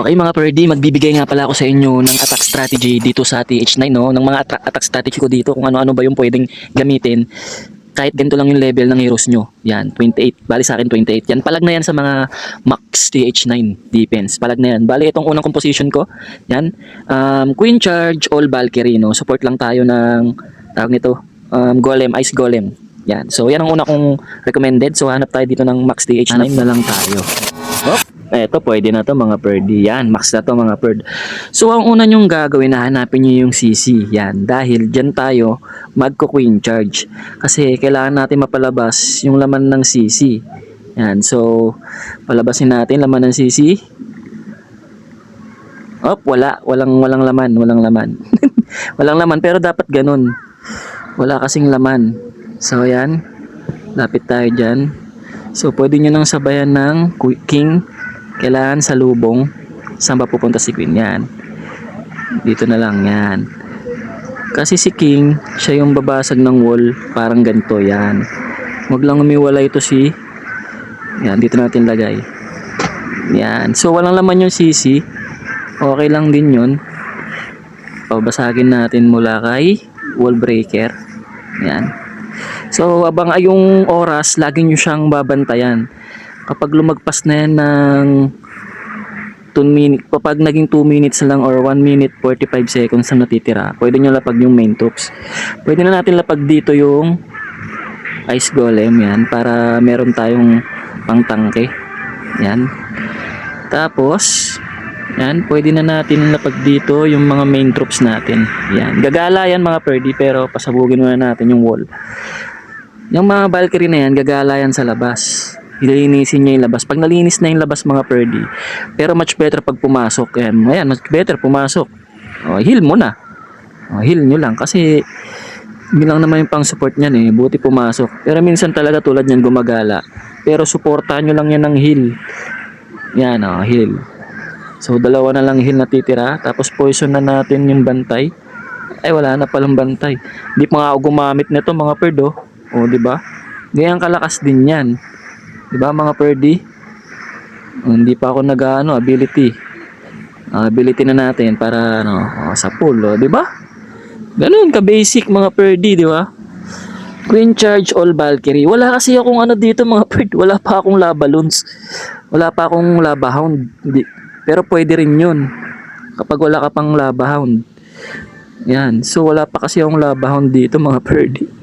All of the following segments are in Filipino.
Okay mga Perdi, magbibigay nga pala ako sa inyo ng attack strategy dito sa TH9, no? Ng mga attack strategy ko dito, kung ano-ano ba yung pwedeng gamitin. Kahit ganito lang yung level ng heroes nyo. Yan, 28. Bali sa akin 28. Yan, palag na yan sa mga max TH9 defense. Palag na yan. Bali itong unang composition ko. Yan. Queen Charge, All Valkyrie, no? Support lang tayo ng, tawag nito, Golem, Ice Golem. Yan. So yan ang una kong recommended. So hanap tayo dito ng max TH9. Hanap na lang tayo. Oh, eto pwede na to mga Perdi. Yan, max na to mga Perd. So ang una nyong gagawin, hanapin nyo yung CC. Yan, dahil dyan tayo magko-queen charge. Kasi kailangan natin mapalabas yung laman ng CC. Yan, so palabasin natin laman ng CC. Walang laman, walang laman. Walang laman, pero dapat ganun. Wala kasing laman. So yan, lapit tayo dyan. So, pwede nyo nang sabayan ng king. Kailangan sa lubong. Saan ba pupunta si queen? Yan. Dito na lang. Yan. Kasi si king, siya yung babasag ng wall. Parang ganito. Yan. Huwag lang umiwala ito si... Yan. Dito natin lagay. Yan. So, walang laman yung CC. Okay lang din yun. Pabasagin natin mula kay wall breaker. Yan. So, abang ay yung oras, lagi nyo siyang babantayan. Kapag lumagpas na yan ng 2 minutes, kapag naging 2 minutes lang or 1 minute 45 seconds na natitira, pwede nyo lapag yung main troops. Pwede na natin lapag dito yung Ice Golem, yan, para meron tayong pangtangke. Yan. Tapos, yan, pwede na natin lapag dito yung mga main troops natin. Yan. Gagala yan mga Perdi, pero pasabugin muna natin yung wall. Yung mga Valkyrie na yan, gagala yan sa labas. Ilinisin niya yung labas. Pag nalinis na yung labas mga Perdi, pero much better pag pumasok. Ayan, much better pumasok. Heal mo na. Heal nyo lang. Kasi, yun lang naman yung pang support niyan eh. Buti pumasok. Pero minsan talaga tulad niyan gumagala. Pero supportahan nyo lang yan ng heal. Yan, heal. So, dalawa na lang heal na titira. Tapos poison na natin yung bantay. Ay, wala na palang bantay. Hindi pa nga ako gumamit nito mga Perdo. O, di ba? Ganyan kalakas din 'yan. 'Di ba, mga Perdi? Hindi pa ako ability. Ability na natin para sa pool, di ba? Ganoon ka basic mga Perdi, di ba? Queen Charge, All Valkyrie. Wala kasi akong dito mga Perdi. Wala pa akong lava loons. Wala pa akong lava hound. Pero pwede rin 'yun. Kapag wala ka pang lava hound. Yan. So wala pa kasi akong lava hound dito mga Perdi.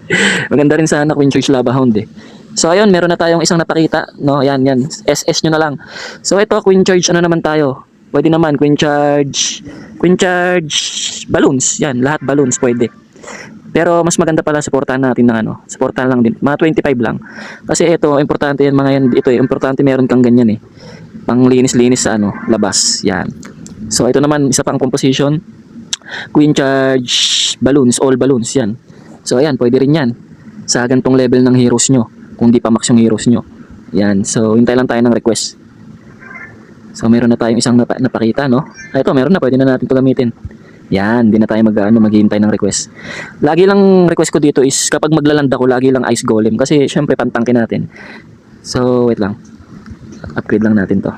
Maganda rin sana Queen Charge lava hound eh. So ayun, meron na tayong isang napakita, no? Yan. SS nyo na lang. So ito, Queen Charge naman tayo. Pwede naman Queen Charge balloons. Yan, lahat balloons pwede. Pero mas maganda pala suportahan natin ng suportahan lang din. Mga 25 lang. Kasi ito, importante yan mga yan. Ito importante meron kang ganyan eh. Pang linis-linis sa labas. Yan. So ito naman, isa pang composition. Queen Charge balloons, all balloons yan. So ayan, pwede rin yan sa gantong level ng heroes nyo, kung di pa max yung heroes nyo. Yan, so hintay lang tayo ng request. So meron na tayong isang napakita, no? Ito, meron na, pwede na natin ito gamitin. Yan, di na tayo maghihintay ng request. Lagi lang request ko dito is kapag maglalanda ko, lagi lang Ice Golem kasi syempre pantangke natin. So wait lang, upgrade lang natin to.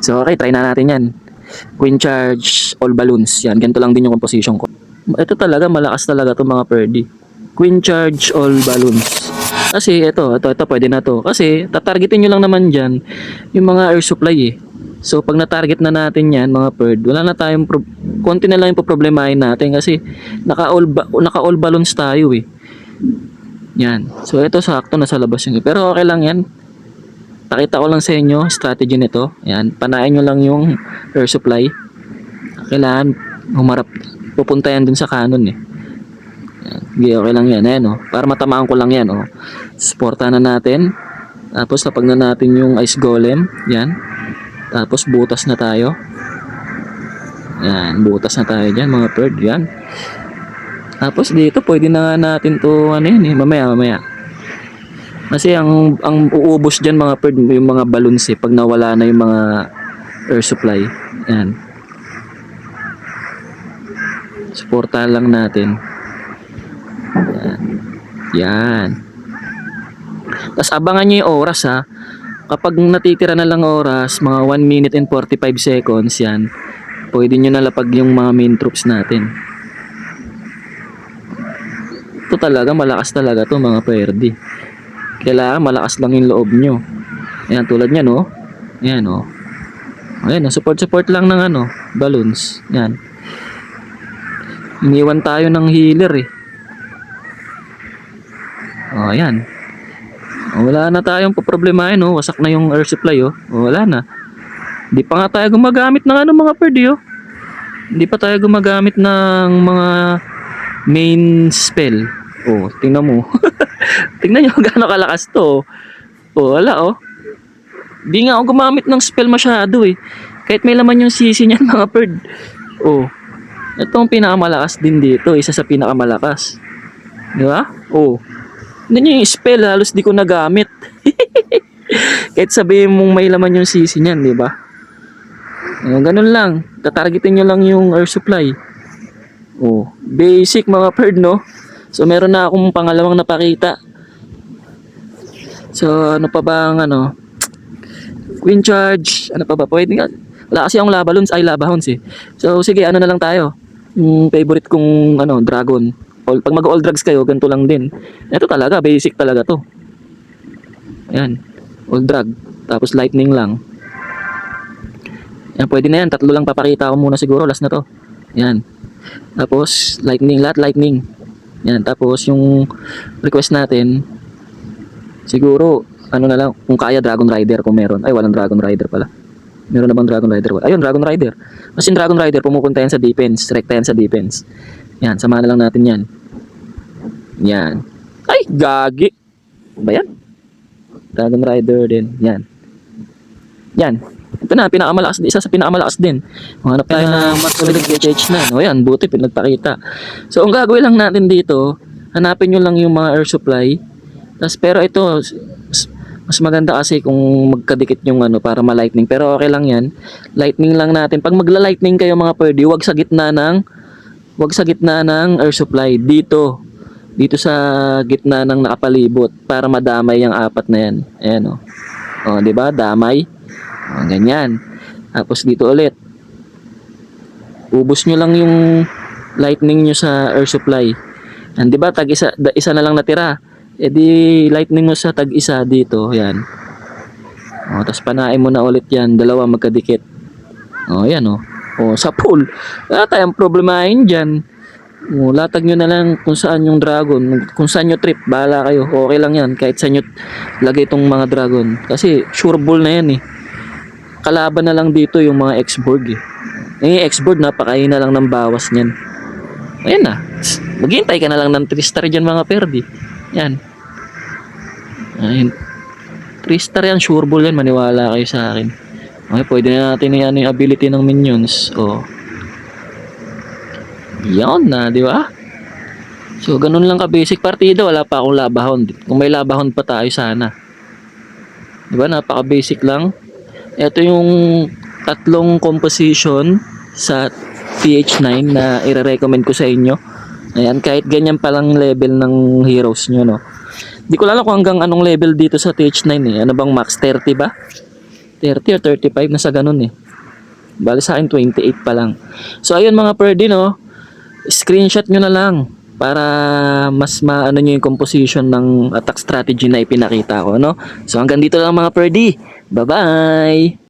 So okay, try na natin yan. Queen Charge, all balloons. Yan, ganito lang din yung composition ko. Ito talaga, malakas talaga to mga Perdi. Queen Charge, all balloons. Kasi ito pwede na to. Kasi tatargetin nyo lang naman dyan yung mga air supply eh. So pag na-target na natin yan mga Perd, wala na tayong konti na lang yung problemahin natin kasi naka-all balloons tayo eh. Yan. So ito sakto nasa labas yung. Pero okay lang yan. Pakita ko lang sa inyo strategy nito. Yan, panain nyo lang yung air supply. Kailangan humarap, pupunta yan dun sa cannon eh. Yan, okay lang yan, para matamaan ko lang yan, Suportahan na natin. Tapos lapag na natin yung Ice Golem. Yan. Tapos butas na tayo. Yan, butas na tayo dyan mga Perd. Yan. Tapos dito pwede na natin to mamaya. Kasi ang uubos diyan mga Perd, yung mga balloons eh pag nawala na yung mga air supply. Yan. Suportahan lang natin. Yan. Tapos abangan niyo yung oras ha. Kapag natitira na lang oras, mga 1 minute and 45 seconds yan, pwede nyo nalapag yung mga main troops natin. Ito talaga, malakas talaga to mga perdi. Kailangan malakas lang yung loob nyo. Ayan, tulad nyan, oh. Ayan, oh. Ayan, support lang ng balloons. Ayan. Iniwan tayo ng healer eh. Oh, ayan. Wala na tayong problemahin, oh. Wasak na yung air supply, oh. Wala na. Hindi pa nga tayo gumagamit ng mga perdi, oh. Hindi pa tayo gumagamit ng mga main spell. Oh, tingnan mo. Tingnan nyo gaano kalakas to. Oh, wala, oh. Di nga ako gumamit ng spell masyado, eh. Kahit may laman yung CC niyan, mga perd. Oh. Ito ang pinakamalakas din dito. Isa sa pinakamalakas. Di ba? Oh. Hindi yung spell, halos di ko nagamit. Kahit sabihin mong may laman yung CC niyan, di ba? Ganun lang. Tatargetin nyo lang yung air supply. Oh. Basic, mga perd, no? So, meron na akong pangalawang napakita. So, ano pa ba ang Queen charge. Ano pa ba? Pwede nga. Wala kasi akong lava hounds eh. So, sige, na lang tayo. Yung favorite kong dragon. Pag mag-all drugs kayo, ganito lang din. Ito talaga, basic talaga to. Ayan. All drug. Tapos lightning lang. Yan, pwede na yan. 3 lang papakita ko muna siguro. Last na to. Ayan. Tapos, lightning. Lahat lightning. Yan, tapos yung request natin, siguro, na lang, kung kaya Dragon Rider kung meron. Ay, walang Dragon Rider pala. Meron na bang Dragon Rider? Ayun, Dragon Rider. Kasi yung Dragon Rider, pumupunta yan sa defense. Rekta yan sa defense. Yan, samahan na lang natin yan. Yan. Ay, gagi. Ba yan? Dragon Rider din. Yan. Yan. Ito na, pinakamalakas, isa sa pinakamalakas din. Hanap tayo na mas solid GH na. O yan, buti, pinagpakita. So, ang gagawin lang natin dito, hanapin nyo lang yung mga air supply. Tas, pero ito, mas maganda kasi kung magkadikit yung para ma-lightning. Pero okay lang yan. Lightning lang natin. Pag magla-lightning kayo mga pwede, wag sa gitna ng air supply. Dito sa gitna ng nakapalibot para madamay yung 4 na yan. Ayan o. O, diba? Damay. O, ganyan. Tapos dito ulit. Ubus nyo lang yung lightning nyo sa air supply. Yan, diba? Isa na lang natira. E di lightning mo sa tag-isa dito. Yan. O, tapos panain mo na ulit yan. 2 magkadikit. O, yan o. O, sa pool. Wala tayong problemahin dyan. O, latag nyo na lang kung saan yung dragon. Kung saan nyo trip. Bahala kayo. Okay lang yan. Kahit saan nyo lagay itong mga dragon. Kasi sure ball na yan eh. Kalaban na lang dito yung mga X-board eh. Yung X-board, napakain na lang ng bawas niyan. Ayan na. Maghintay ka na lang ng 3 star dyan mga perdi. Yan. Ayun. 3 star yan, sure ball yan. Maniwala kayo sa akin. Okay, pwede na natin yan yung ability ng minions. O. Yan na, di ba? So, ganun lang ka-basic partida. Wala pa akong lava hound. Kung may lava hound pa tayo sana. Di ba? Napaka-basic lang. Ito yung 3 composition sa TH9 na i-recommend ko sa inyo. Ayan, kahit ganyan palang level ng heroes nyo, no? Di ko alam kung hanggang anong level dito sa TH9 eh. Ano bang max? 30 ba? 30 or 35 na sa ganun eh. Bali sa akin 28 pa lang. So ayun mga perdi, no? Screenshot nyo na lang para mas maano nyo yung composition ng attack strategy na ipinakita ko, no? So hanggang dito lang mga perdi. Bye-bye!